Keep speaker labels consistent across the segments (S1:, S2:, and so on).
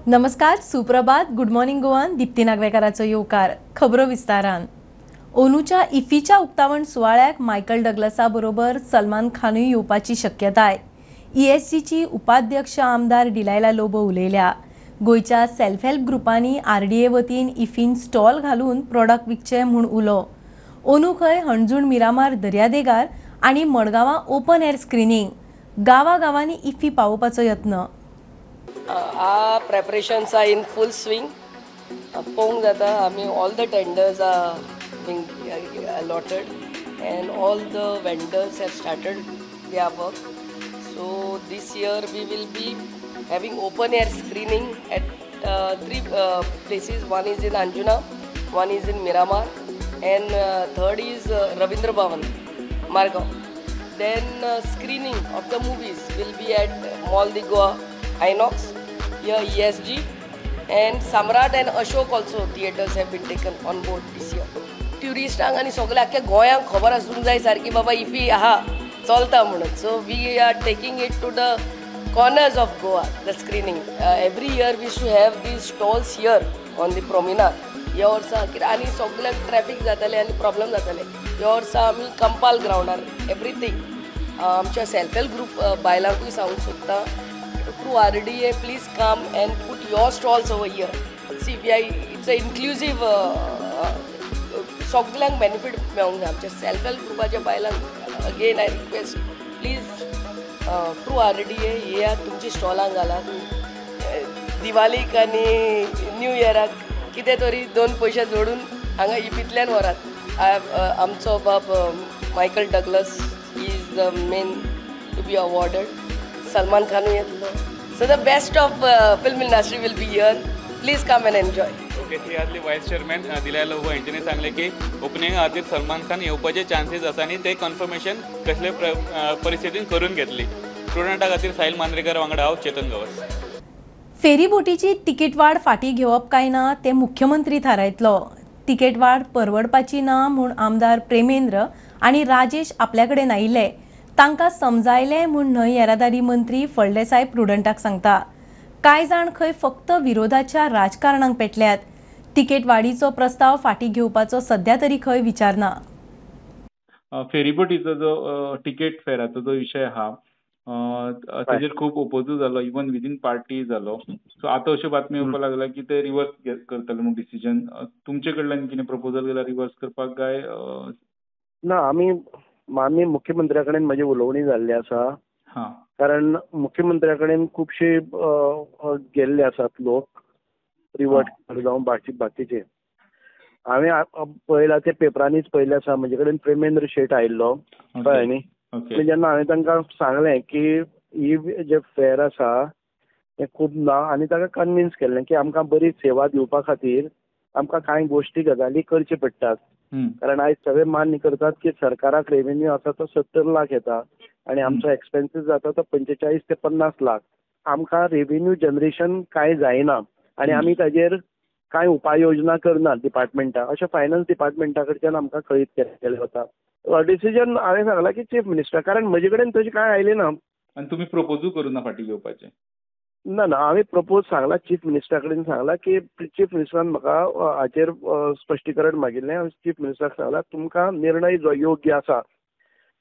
S1: नमस्कार, सुप्रभात, good morning गोवान. दिप्ती नागवेकराचो येवकार. खबरो विस्तारान. ओनूच्या इफीच्या उक्तावण सुवाळ्याक मायकल डगलसा बरोबर सलमान खानूय येवपाची शक्यताय. ESGची उपाध्यक्ष आमदार डिलायला लोबो उलयल्या. गोयच्या सेल्फ हेल्प ग्रुपांनी RDA वतीन इफीन स्टॉल घालून प्रॉडक्ट विकचे म्हूण उलो. ओनू खंय हणजूण मिरामार दर्यादेगार आनी मडगांवां ओपन एअर स्क्रीनिंग. गांवांनी इफी पावोवपाचो यत्न.
S2: Our preparations are in full swing. Pong jata, all the tenders are being allotted and all the vendors have started their work. So this year we will be having open air screening at three places. One is in Anjuna, one is in Miramar, and third is Ravindra Bhavan, Margao. Then screening of the movies will be at Mall the Goa, Inox, here ESG, and Samrat and Ashok also theatres have been taken on board this year. Touristank आणि सगळ्या आख्या गोंयांक खबर आसूंक जाय सारकी बाबा iffy आहा चलता म्हणून. So we are taking it to the corners of Goa, the screening. Every year we should have these stalls here on the promenade. ह्या वर्सा आनी सगळ्यांक ट्रॅफिक जाताले आनी प्रॉब्लेम जाताले. ह्या वर्सा आमी कंपाल ग्राउंडार एवरीथिंग आमच्या सेल्फ हेल्प ग्रुप बायलांकूय सांगूंक सोदता. Through RDA, please come and put your stalls over here. See, it's an inclusive सगळ्यांक बेनिफीट मेळोंक जाय. आमच्या सेल्फ हेल्प ग्रुपाच्या बायलांक again I request, please through RDA येयात, तुमची स्टॉलां घालात. दिवाळीक आनी न्यू इयराक कितें तरी दोन पयशे जोडून हांगा इफींतल्यान व्हरात. आमचो बाब Michael Douglas is the man to be awarded. Salman Khan येतलो. So the best of film industry will be here. Please come and enjoy.
S3: Okay, ही आदली वायस चेअरमॅन दिलायला लोबो हेंच्यांनी सांगले की ओपनिंग खातीर सलमान खान येवपाचे चान्सीस आसा आनी ते कन्फर्मेशन कसले परिस्थितीन करून घेतली. स्टुडंटा खातीर साहिल मांद्रेकर वांगडा हांव चेतन गवस.
S1: फेरीबोटीची तिकीट वाड फाटी घेवप काय ना ते मुख्यमंत्री थारायतलो. तिकीट वाड परवडपाची ना म्हूण आमदार प्रेमेंद्र आनी राजेश आपल्या कडेन आयिल्ले. तांकां समजायलें म्हूण न्हंय येरादारी मंत्री फळदेसाय प्रुडंटाक सांगता. कांय जाण खंय फक्त विरोधाच्या राजकारणांक पेटल्यात. तिकेट वाडीचो प्रस्ताव फाटी घेवपाचो सध्या तरी खंय विचार ना.
S4: फेरीबोटीचो जो तिकेट फेराचो जो विशय आहा ताजेर खूब ओपोजूय जालो, इवन विदीन पार्टी जालो. सो आतां अश्यो बातम्यो येवपाक लागल्या की ते रिवर्स करतले म्हूण डिसिजन. तुमचे कडल्यान कितें प्रपोजल केल्यार रिवर्स करपाक काय?
S5: ना, आमी मुख्यमंत्र्या कडेन म्हजी उलोवणी जाल्ली आसा. कारण मुख्यमंत्र्या कडेन खुबशे गेल्ले आसात लोक रिवर्ट जावं बाकीचे. हांवें पळयलां ते पेपरांनीच पळयल्लें आसा. म्हजे कडेन प्रेमेंद्र शेट आयिल्लो कळ्ळें न्ही. जेन्ना हांवें तांकां सांगलें की ही जे फेर आसा तें खूब ना आनी ताका कन्विन्स केल्लें की आमकां बरी सेवा दिवपा खातीर आमकां कांय गोश्टी गजाली करचे पडटात. कारण आयज सगळे मान्य करतात की सरकाराक रेव्हेन्यू आसा तो 70 लाख येता आनी आमचो एक्सपेन्सीस जाता तो 45 ते 50 लाख. आमकां रेव्हेन्यू जनरेशन कांय जायना आनी आमी ताजेर कांय उपाय योजना करनात डिपार्टमेंटा. अशें फायनान्स डिपार्टमेंटा कडच्यान आमकां कळीत केलें वता. डिसिजन हांवें सांगलां की चीफ मिनिस्टर, कारण म्हजे कडेन तशें कांय आयलें ना.
S4: आनी तुमी प्रपोजूय करूं ना फाटी घेवपाचें?
S5: ना, हांवें प्रपोज सांगला चीफ मिनिस्टरा कडेन सांगला की चीफ मिनिस्टरान म्हाका हाचेर स्पश्टीकरण मागिल्लें. चीफ मिनिस्टराक सांगला तुमकां निर्णय जो योग्य आसा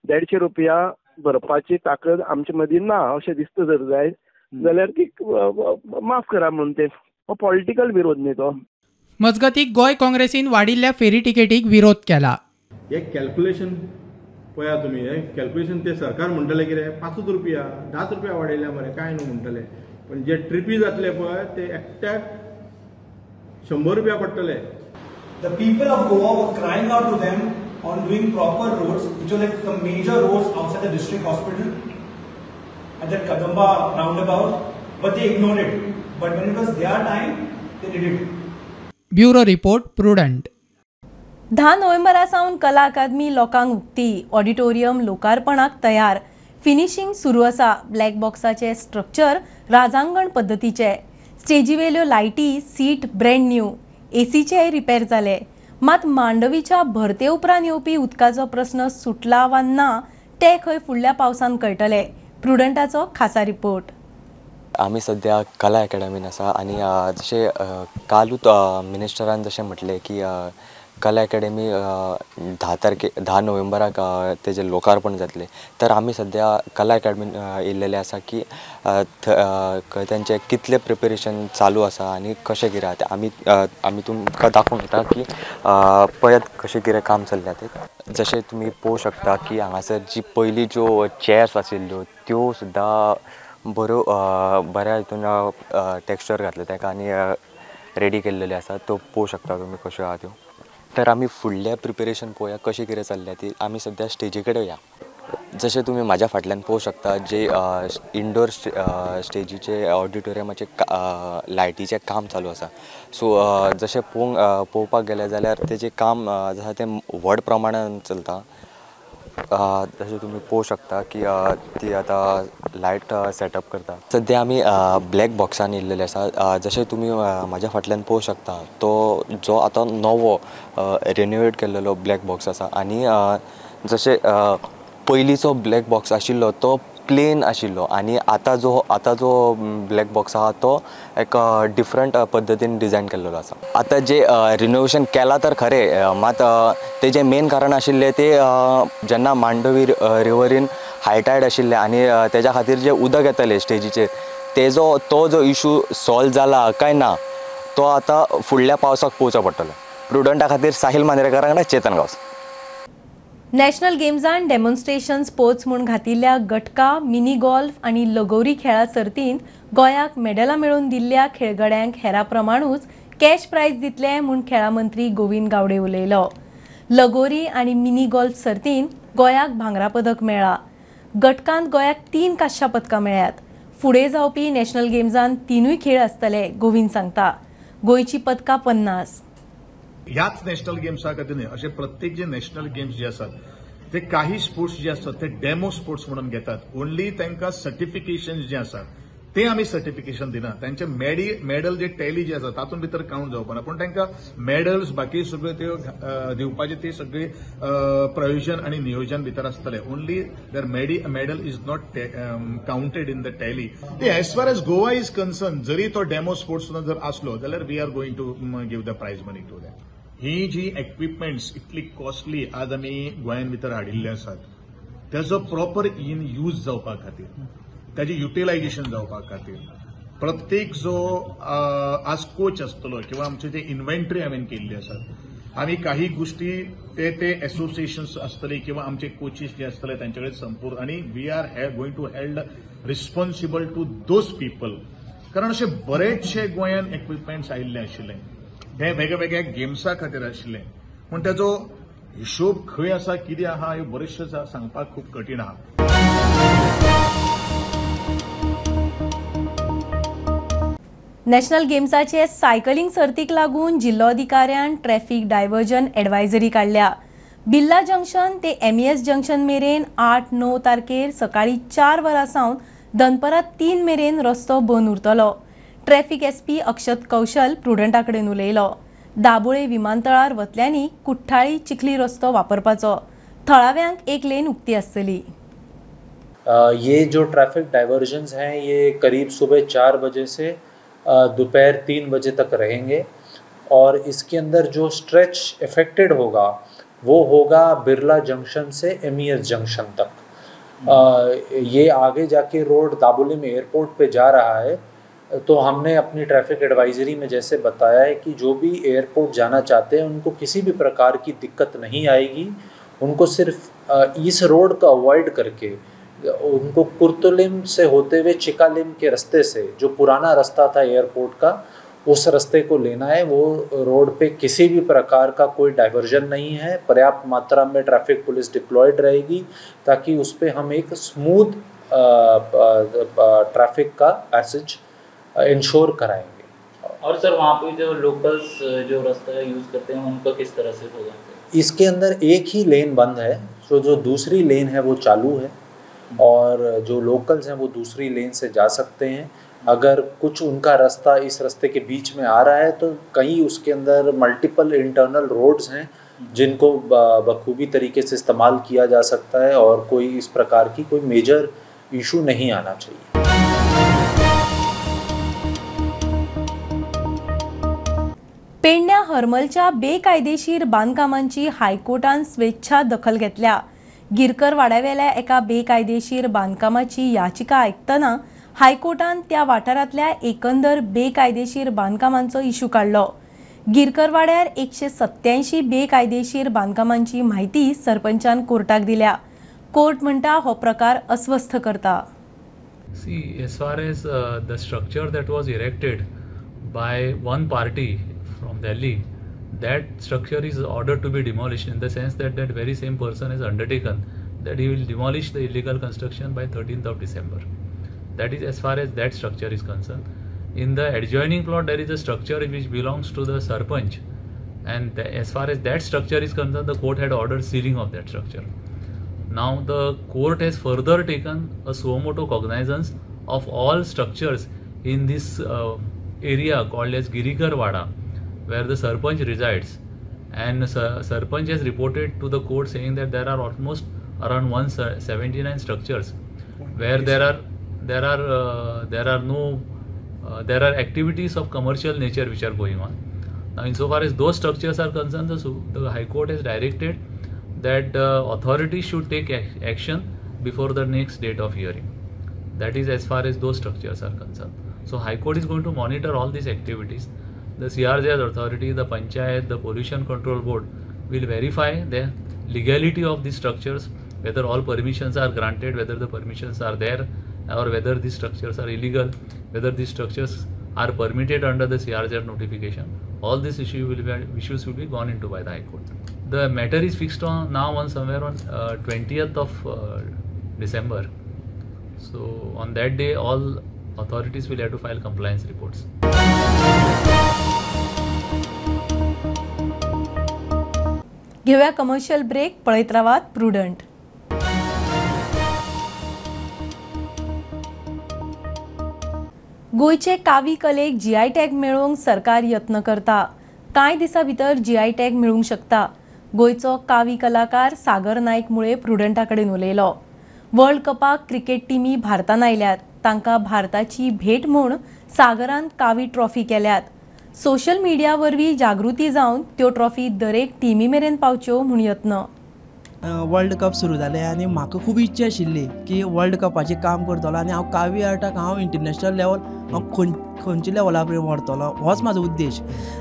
S5: ₹150 भरपाची ताकद आमचे मदीं ना अशें दिसता जर जाय जाल्यार ती माफ करा म्हणून. ते पॉलिटिकल विरोध न्ही तो.
S6: मजगतीं गोंय काँग्रेसीन वाडिल्ल्या फेरी तिकेटीक विरोध केला.
S7: हे कॅल्क्युलेशन पळया तुमी. हे कॅल्क्युलेशन ते सरकार म्हणटले कितें ₹5 ₹10 वाडयल्या मरे कांय न्हू म्हणटले. पण जे ट्रिपी जातले पळय ते एकट्याक ₹100 पडटले.
S8: The people of Goa were crying out to them on doing proper roads, which were like the major roads outside the district hospital at that Kadamba roundabout, but they ignored it. But when it was their time, they did it.
S6: Bureau report, prudent.
S1: 10 नोव्हेंबरा सावन कला अकादमी लोकांक उक्ती. Auditorium लोकार्पणाक तयार. Finishing सुरू आसा. Black बॉक्साचे structure राजांगण पद्दतीचे. स्टेजीवेल्यो लायटी seat brand new. एसीचे repair जाले. मात मांडवीच्या भरते उपरांत येवपी उदकाचो प्रस्न सुटला वा ना ते खंय फुडल्या पावसान कळटले. प्रुडंटाचो खासा रिपोर्ट.
S9: आम्ही सध्या कला अकॅडमीन आसा आणि जसे कालूच मिनिस्टरान जशें म्हटलें की कला अकॅडमी 10 नोव्हेंबराक तेजें लोकार्पण जातलें. तर आमी सध्या कला अकॅडमीन येयल्लेले आसा की तेंचें कितलें प्रिपेरेशन चालू आसा आनी कशें कितें आसा तें आमी तुमकां दाखोवन दिता की पळयात कशें कितें काम चल्ल्या तें. जशें तुमी पळोवंक शकता की हांगासर जी पयलीं ज्यो चेअर्स आशिल्ल्यो त्यो सुद्दां बऱ्या हितून टेक्स्चर घातले ताका आनी रेडी केल्लेले आसा. तो पळोवंक शकता तुमी कश्यो आहा त्यो. तर आमी फुडलें प्रिपेरेशन पळोवया कशें कितें चल्लें ती. आमी सद्या स्टेजी कडेन या. जशें तुमी म्हाज्या फाटल्यान पळोवंक शकता जे इंडोर स्टेजीचे ऑडिटोरियमाचे लायटीचें काम चालू आसा. सो जशें पळोवपाक गेलें जाल्यार तेजें काम आसा तें व्हड प्रमाणान चलता. जशें तुमी पळोवंक शकता की ती आतां लायट सेटअप करता. सद्या आमी ब्लॅक बॉक्सान येयल्लेले आसा. जशें तुमी म्हाज्या फाटल्यान पळोवंक शकता तो जो आतां नवो रिनोवेट केल्लेलो ब्लॅक बॉक्स आसा. आनी जशें पयलींचो ब्लॅक बॉक्स आशिल्लो तो प्लेन आशिल्लो आनी आतां जो ब्लॅक बॉक्स आहा तो एक डिफरंट पद्दतीन डिझायन केल्लो आसा. आतां जे रिनोवेशन केलां तर खरें, मात तेजें मेन कारण आशिल्लें ते जेन्ना मांडवी रिवरीन हाय टायड आशिल्लें आनी तेज्या खातीर जे उदक येतालें स्टेजीचेर तो जो इशू सॉल्व जाला काय ना तो आतां फुडल्या पावसाक पळोवचो पडटलो. प्रुडंटा खातीर साहिल मांद्रेकारा कडेन चेतन गांवस.
S1: नॅशनल गेम्सान डेमॉन्स्ट्रेशन स्पोर्ट्स म्हूण घातिल्ल्या गटका, मिनी गॉल्फ आनी लगोरी खेळा सर्तींत गोंयाक मेडलां मेळोवन दिल्ल्या खेळगड्यांक हेरा प्रमाणूच कॅश प्रायज दितले म्हूण खेळा मंत्री गोविंद गावडे उलयलो. लगोरी आनी मिनी गॉल्फ सर्तींत गोंयाक भांगरा पदक मेळ्ळा. गटकांत गोंयाक 3 कांस्य पदकां मेळ्ळ्यात. फुडें जावपी नॅशनल गेम्सान 3 खेळ आसतले, गोविंद सांगता. गोंयची पदकां 50.
S10: ह्याच नॅशनल गेम्सा खातीर न्ही, अशे प्रत्येक जे नॅशनल गेम्स जे आसात ते काही स्पोर्ट्स जे आसतात ते डेमो स्पोर्ट्स म्हणून घेतात. ओन्ली तांकां सर्टिफिकेशन जे आसात ते आमी सर्टिफिकेशन दिना. तांचे मेडल जे टॅली जे आसा तातूंत भितर कावंट जावपाना. पूण तांकां मेडल्स बाकी सगळ्यो त्यो दिवपाचे ते सगळे प्रोविजन आनी नियोजन भितर आसतले. Only their medal is not counted in the tally. As far as Goa is concerned, जरी तो डेमो स्पोर्ट्स जर आसलो जाल्यार we are going to give the prize money to them. ही जी इक्विपमेंट्स इतली कॉस्टली आज आमी गोंयान भितर हाडिल्ले आसात तेजो प्रॉपर यूज जावपा खातीर, ताजे युटिलायझेशन जावपा खातीर प्रत्येक जो आज कोच आसतलो किंवा आमचे जे इन्व्हेंटरी हांवें केल्ली आसात, आमी काही गोष्टी ते एसोसिएशन्स आसतले किंवा आमचे कोचीस जे आसतले तांचे कडेन संपूर्ण आनी we are going to held responsible to those people. कारण अशे बरेचशे गोंयान इक्विपमेंट्स आयिल्ले आशिल्ले हे वेगळ्या गेम्सा खातीर आशिल्ले. पूण ताजो हिशोब खंय आसा कितें आहा हे बरेचशे सांगपाक खूब कठीण आहा.
S1: नॅशनल गेम्साचे सायकलिंग सर्तीक लागून जिल्लोधिकाऱ्यान ट्रॅफिक डायव्हर्जन एडवायझरी काडल्या. बिर्ला जंक्शन ते MES जंक्शन मेरेन 8-9 तारखेर सकाळी 4 वरां सावन दनपरां 3 मेरेन रस्तो बंद उरतलो. ट्रॅफिक SP अक्षत कौशल प्रुडंटा कडेन उलयलो. दाबोळे विमानतळार वतल्यांनी कुठ्ठाळी चिखली रस्तो वापरपाचो. थळाव्यांक 1 लेन उक्ती आसतली.
S11: ये जो ट्रैफिक डाइवर्जन्स हैं ये करीब सुबह 4 बजे से दोपहर 3 बजे तक रहेंगे और इसके अंदर जो स्ट्रेच इफेक्टेड होगा वो होगा बिरला जंक्शन से MES जंक्शन तक. ये आगे जाके रोड दाबोली में एयरपोर्ट पे जा रहा है. तो हमने अपनी ट्रैफिक एडवाइजरी में जैसे बताया है कि जो भी एयरपोर्ट जाना चाहते हैं उनको किसी भी प्रकार की दिक्कत नहीं आएगी. उनको सिर्फ इस रोड का अवॉइड करके उनको कुर्तुलिम से होते हुए चिकालिम के रास्ते से जो पुराना रास्ता था एयरपोर्ट का उस रास्ते को लेना है. वो रोड पे किसी भी प्रकार का कोई डाइवर्जन नहीं है. पर्याप्त मात्रा में ट्रैफिक पुलिस डिप्लॉयड रहेगी ताकि उस पर हम एक स्मूथ ट्रैफिक का पैसेज इंश्योर कराएंगे.
S12: और सर वहाँ पे जो लोकल्स जो रास्ता यूज़ करते हैं उनका किस तरह से होगा?
S11: इसके अंदर एक ही लेन बंद है, तो जो दूसरी लेन है वो चालू है और जो लोकल्स हैं वो दूसरी लेन से जा सकते हैं. अगर कुछ उनका रास्ता इस रास्ते के बीच में आ रहा है तो कहीं उसके अंदर मल्टीपल इंटरनल रोड्स हैं जिनको बखूबी तरीके से इस्तेमाल किया जा सकता है और कोई इस प्रकार की कोई मेजर इशू नहीं आना चाहिए.
S1: पेडण्या हरमलच्या बेकायदेशीर बांदकामांची हायकोर्टान स्वेच्छा दखल घेतल्या. गिरकर वाड्यावेल्या एका बेकायदेशीर बांदकामाची याचिका आयकतना हायकोर्टान त्या वाठारांतल्या एकंदर बेकायदेशीर बांदकामांचो इशू काढलो. गिरकर वाड्यार 187 बेकायदेशीर बांदकामांची म्हायती सरपंचान कोर्टाक दिल्या. कोर्ट म्हणटा हो प्रकार अस्वस्थ करता.
S13: See, as far as the structure that was erected by one party from Delhi, that structure is ordered to be demolished in the sense that that very same person has undertaken that he will demolish the illegal construction by 13th of December. That is as far as that structure is concerned. In the adjoining plot, there is a structure which belongs to the Sarpanch, and as far as that structure is concerned, the court had ordered sealing of that structure. Now the court has further taken a suo motu cognizance of all structures in this area called as Girikar Wada, where the Sarpanch resides, and Sarpanch has reported to the court saying that there are almost around 179 structures where there are activities of commercial nature which are going on. Now, insofar as those structures are concerned, the High Court has directed that authorities should take action before the next date of hearing. That is as far as those structures are concerned. So High Court is going to monitor all these activities. The CRZ authority, the Panchayat, the Pollution Control Board will verify the legality of these structures, whether all permissions are granted, whether the permissions are there, or whether these structures are illegal, whether these structures are permitted under the CRZ notification. All these issues will be gone into by the High Court. The matter is fixed on somewhere on 20th of December. So on that day, all authorities will have to file compliance reports.
S1: घेऊया commercial break. पळयत रावात prudent. गोयचे कावी कलेक GI tag मेळोवंक सरकार यत्न करता. कांय दिसा भितर GI टॅग मेळूंक शकता. गोयचो कावी कलाकार सागर नायक मुळे प्रुडंटा कडेन उलयलो. वर्ल्ड कपाक क्रिकेट टिमी भारतान आयल्यात. तांकां भारताची भेट म्हूण सागरान कावी ट्रॉफी केल्यात. सोशल मिडिया वरवीं जागृती जावन त्यो ट्रॉफी दरेक टिमी मेरेन पावच्यो म्हूण यत्न.
S14: वर्ल्ड कप सुरू जालें आनी म्हाका खूब इच्छा आशिल्ली की वर्ल्ड कपाचें काम करतलो आनी हांव कावी आर्टाक हांव इंटरनॅशनल लेवल खंयच्या लेवला पर्यंत व्हरतलो होच म्हाजो उद्देश.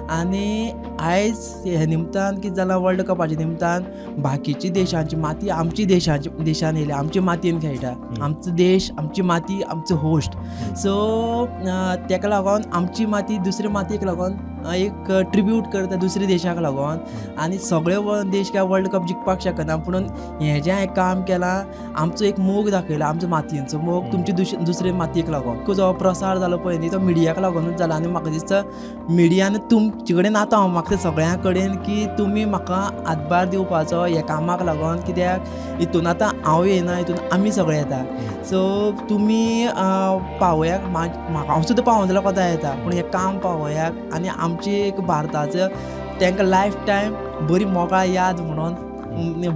S14: आनी आयज हे निमतान कितें जालां, वर्ल्ड कपाच्या निमतान बाकीच्या देशांची माती आमची देशान येयल्या, आमचे मातयेन खेळटा. आमचो देश, आमची माती, आमचो होस्ट. सो तेका लागून आमची माती दुसऱ्या मातयेक लागून एक ट्रिब्यूट करता दुसऱ्या देशाक लागून. आनी सगळे देश काय वर्ल्ड कप जिखपाक शकना, पूण हें जें हांवें काम केलां, आमचो एक मोग दाखयला, आमचो मातयेचो मोग तुमचे दुसरे मातयेक लागून. जो प्रसार जालो पळय न्ही, तो मिडियाक लागूनच जाला. आनी म्हाका दिसता मिडियान तुमचे कडेन आतां हांव मागता सगळ्यां कडेन की तुमी म्हाका हातभार दिवपाचो हे कामाक लागून. कित्याक हितून आतां हांव येना, हितून आमी सगळे येता. सो तुमी पावयाक, म्हाका हांव सुद्दां पावों जाल्यार कोता येता, पूण हें काम पावयाक आनी आमची एक भारताचो तांकां लायफ टायम बरी मोगाळ याद म्हणून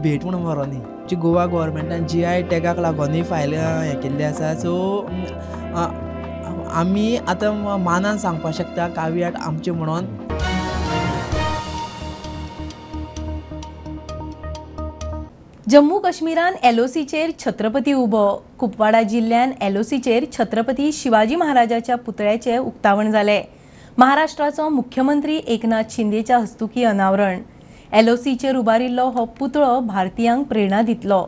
S14: भेट म्हणून व्हरोनी. गोवा गव्हर्मेंटान GI टॅगाक लागूनय फायल हें केल्ली आसा. सो आमी आतां मानान सांगपाक शकता कावी आर्ट आमचें म्हणून.
S1: जम्मू काश्मीरान LOCचेर छत्रपती उबो. कुपवाडा जिल्ह्यान LOCचेर छत्रपती शिवाजी महाराजाच्या पुतळ्याचे उक्तावण जाले. महाराष्ट्राचो मुख्यमंत्री एकनाथ शिंदेच्या हस्तुकी अनावरण. LOCचेर उबारिल्लो हो पुतळो भारतीयांक प्रेरणा दितलो.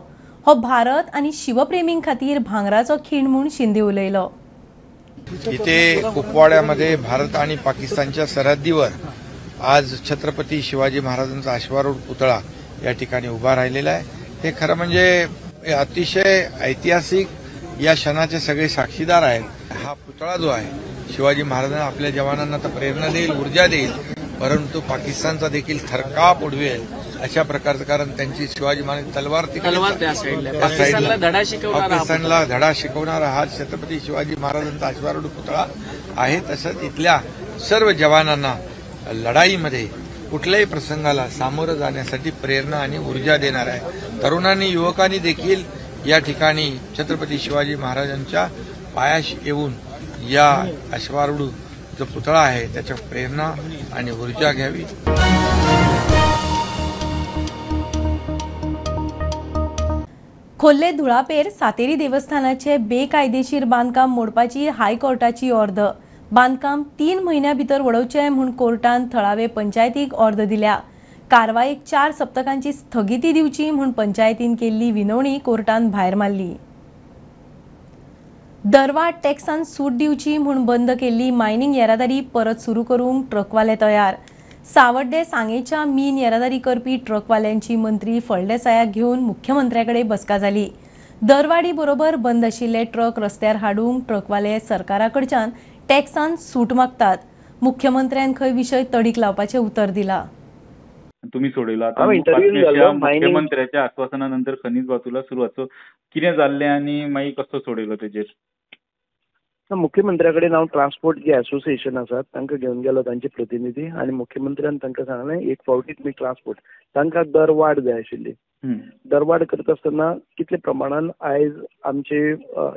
S1: हो भारत आनी शिवप्रेमीं खातीर भांगराचो खीण म्हूण शिंदे उलयलो.
S15: इथे कुपवाड्यामध्ये भारत आणि पाकिस्तानच्या सरहद्दीवर आज छत्रपती शिवाजी महाराजांचा अश्वारूढ पुतळा या ठिकाणी उभा राहिलेला आहे. हे खरं म्हणजे अतिशय ऐतिहासिक या क्षणाचे सगळे साक्षीदार आहेत. हा पुतळा जो आहे शिवाजी महाराजांना आपल्या जवानांना तर प्रेरणा देईल, ऊर्जा देईल, परंतु पाकिस्तानचा देखील थरकाप उडवेल अशा प्रकारचं. कारण त्यांची शिवाजी महाराज तलवार पाकिस्तानला धडा शिकवणारा हा छत्रपती शिवाजी महाराजांचा अश्वारूढ पुतळा आहे. तसंच इथल्या सर्व जवानांना लढाईमध्ये कुठल्याही प्रसंगाला सामोरं जाण्यासाठी प्रेरणा आणि ऊर्जा देणार आहे. तरुणांनी, युवकांनी देखील या ठिकाणी छत्रपती शिवाजी महाराजांच्या पायाशी येऊन या अश्वारूढ जो पुतळा आहे त्याच्या प्रेरणा आणि ऊर्जा घ्यावी.
S1: खोल्ले धुळापेर सातेरी देवस्थानाचे बेकायदेशीर बांदकाम मोडपाची हायकोर्टाची ऑर्द. बांदकाम 3 म्हयन्या भितर वडोवचें म्हूण कोर्टान थळावे पंचायतीक ऑर्द दिल्या. कारवायेक 4 सप्तकांची स्थगिती दिवची म्हूण पंचायतीन केल्ली विनवणी कोर्टान भायर मारली. दरवाड टॅक्सान सूट दिवची म्हूण बंद केल्ली मायनिंग येरादारी परत सुरू करूंक ट्रकवाले तयार. सावड्डे सांगेच्या मीन येरादारी करपी ट्रकवाल्यांची मंत्री फळदेसायाक घेवन मुख्यमंत्र्याकडे बसका जाली. दरवाडी बरोबर बंद आशिल्ले ट्रक रस्त्यार हाडूंक ट्रकवाले सरकाराकडच्यान टॅक्सान सूट मागतात. मुख्यमंत्र्यान खंय विशय तडीक लावपाचें उतर दिलां.
S4: तुम्ही सोडयलो आता मुख्यमंत्र्याच्या आश्वासनानंतर खनिज वाहतूला सुरवात कितें जाल्लें आनी मागीर कसो सोडयलो तेजेर?
S5: मुख्यमंत्र्याकडे हांव ट्रान्सपोर्ट जे असोसिएशन आसात तांकां घेवन गेलो, तांचे प्रतिनिधी, आनी मुख्यमंत्र्यान तांकां सांगलें एक फावटी तुमी ट्रान्सपोर्ट तांकां दरवाड जाय आशिल्ली. दरवाड करता आसतना कितले प्रमाणान आयज आमचे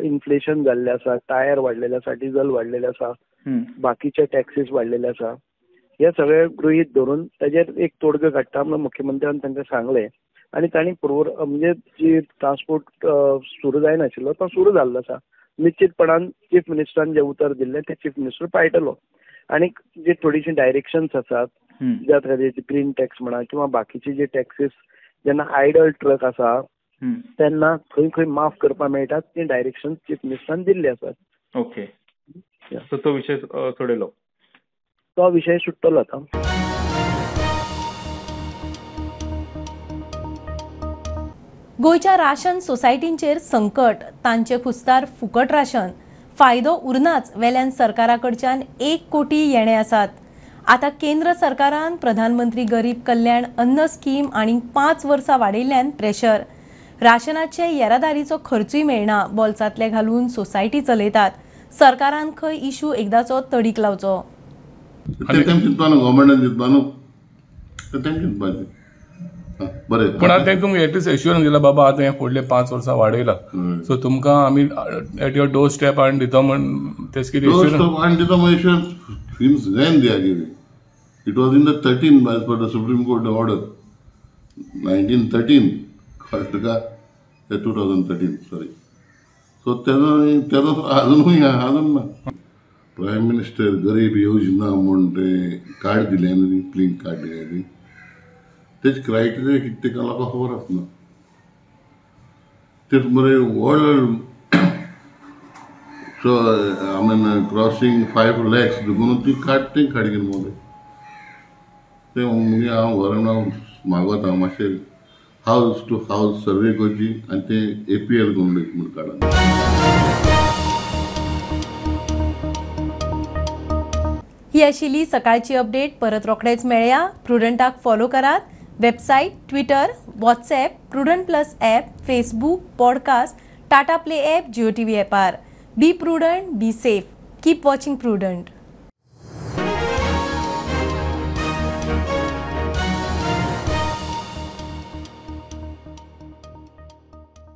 S5: इन्फ्लेशन जाल्लें आसा, टायर वाडलेले आसा, डिझल वाडलेले आसा, बाकीचे टॅक्सीस वाडलेले आसा, हे सगळे गृहीत धरून ताजेर एक तोडगो काडटा म्हणून मुख्यमंत्र्यान तांकां सांगलें. आनी तांणी म्हणजे जी ट्रान्सपोर्ट सुरू जायनाशिल्लो तो सुरू जाल्लो आसा. निश्चितपणान चीफ मिनिस्टरान जे उतर दिल्लें ते चीफ मिनिस्टर पाळटलो. आनी जे थोडीशी डायरेक्शन्स आसात ज्या तरेचे ग्रीन टॅक्स म्हणा किंवा बाकीचे जे टॅक्सीस जेन्ना आयडल ट्रक आसा तेन्ना खंय खंय माफ करपाक मेळटात ती डायरेक्शन चीफ मिनिस्टरान दिल्ली आसात.
S4: ओके, सो तो विशय सोडयलो.
S5: तो विशय सुट्टलो आता.
S1: गोयच्या राशन सोसायटींचेर संकट. तांचे खुस्तार फुकट राशन. फायदो उरनाच वेल्यान सरकाराकडच्यान 1 कोटी येणे आसात. आता केंद्र सरकारान प्रधानमंत्री गरीब कल्याण अन्न स्कीम आनी 5 वर्सां वाडयिल्ल्यान प्रेशर. राशनाचे येरादारीचो खर्चूय मेळना. बोल्सांतले घालून सोसायटी चलयतात. सरकारान खंय इशू एकदाचो तडीक लावचो.
S16: पण आता तुमकां एटलीस्ट एश्युरन्स दिला बाबा आता हे फुडले 5 वर्सां वाडयला, सो तुमकां आमी एट युअर डोर स्टेप हाडून दिता म्हण तेच कितें
S17: It was in the 13 as per the Supreme Court order, 1913, 2013, sorry. So त्याचा अजूनही अजून ना प्राईम मिनिस्टर गरीब योजना म्हणून ते कार्ड दिले आणि प्लिंक कार्ड दिले तेच क्रायटेरिया किती का लोकांक खबर आसना. ते मरे world so I mean crossing 5 lakhs देखून ती कार्ड ते काडगीर मोदे ते मुगे हांव व्हरून मागवता मातशें हावज टू हावज सर्वे करची आनी ते APL करून म्हण काडा.
S1: ही आशिल्ली सकाळची अपडेट. परत रोखडेच मेळया. प्रुडंटाक फॉलो करात. Website, Twitter, WhatsApp, Prudent plus app, Facebook, podcast, Tata Play app, Jio TV ॲपार. Be prudent, be safe. Keep watching prudent.